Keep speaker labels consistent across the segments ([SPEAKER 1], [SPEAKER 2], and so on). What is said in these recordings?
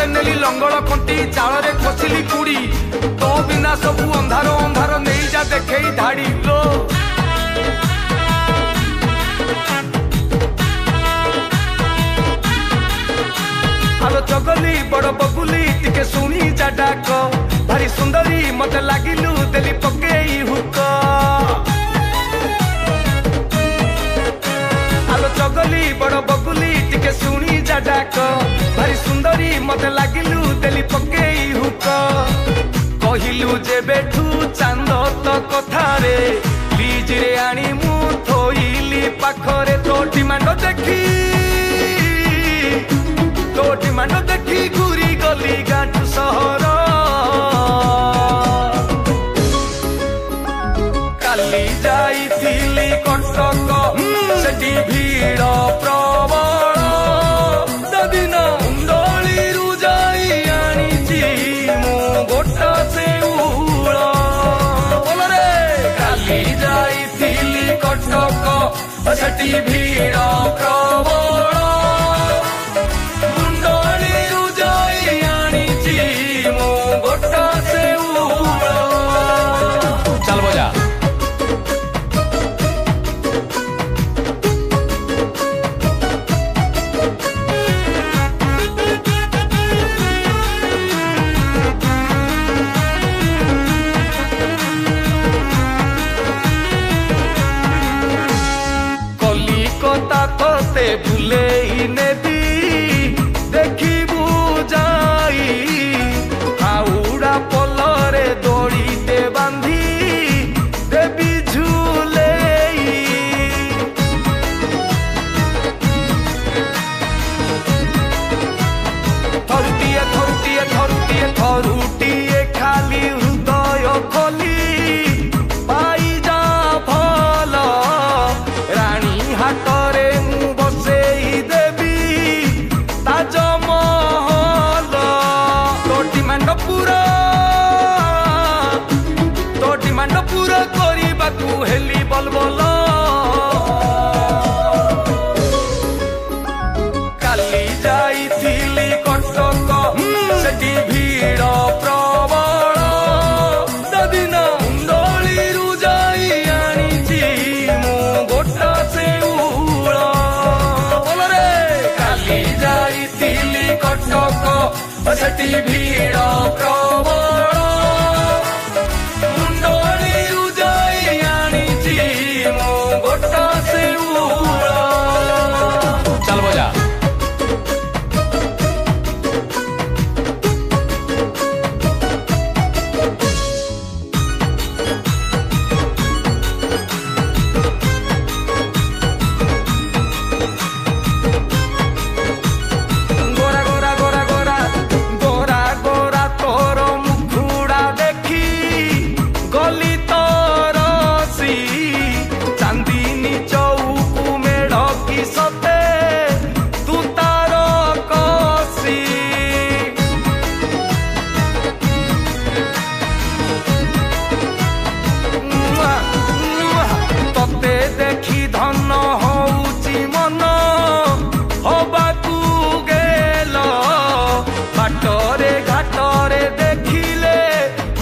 [SPEAKER 1] हाथे नेली लंगल कंटी चाल रे खसिली कुड़ी तो बिना सबू अंधार अंधार नहीं जा देखे धाड़ी लो आलो चगली बड़ बबुली टिके सुनी जा डाक भारी सुंदरी मते लागिलु देली पकेई हुक आलो चगली बड़ बबुली टिके सुनी जा डाक भारी सुंदरी मते लागिलु देली पकेई हुक कहिलु जे बेठू चांद तो कथारे लीज रे आनी मु थोइली पाखरे तो डिमांड देखी तो डिमांड देखी घूरी गली गांठू सहर काली जाइथिली कटक सेठी भीड़ प्रबल ददिन मुंडलीरु जाई आनिची मु गोटा सेउल बोल रे काली जाइथिली कटक सेठी भीड़ प्रबल चल बजा कलिकता तोते भूले नेदी देखिबू जाई हाउड़ा पलरे दड़ीते बांधी देवी झूले थरुटिए थरुटिए थरुटिए थरुटिए खाली हृदय खोली पाई जा भल रानी हाटरे मु बसेई देवी ताजमहल तो डिमांड पूरा करबाकू हेली बलबल काली जाइथिली कटक सेठी भीड़ प्रबल ददिन मुंडलीरु जाई आनिची मु गोटा सेउल बोल रे काली जाइथिली कटक सेठी भीड़ प्रबल चल बजा गोरा गोरा गोरा गोरा गोरा गोरा तोर मुखुड़ा देखी गली तरसी चांदीनी चौकू मेढ़ की सते तू तार कसी तते देखी धन होउची मन हबाकू गेल बाटरे घाटरे देखिले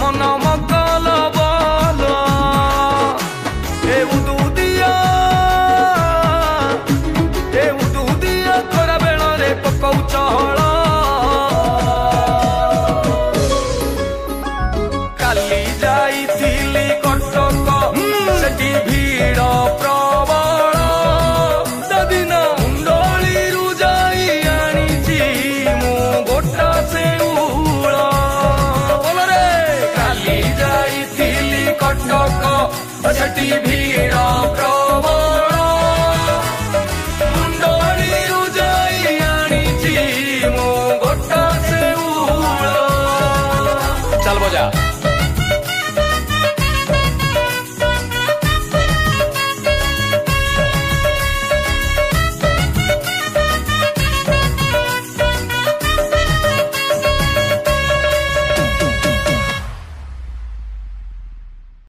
[SPEAKER 1] मन मकल बल तोरा बेଳରେ पकौच हଳ काली जाइथिली कटक सेठी भीड़ प्रबल ददिन मुंडलीरु जाई आनिची मु गोटा सेउल बोल रे काली जाइथिली कटक सेठी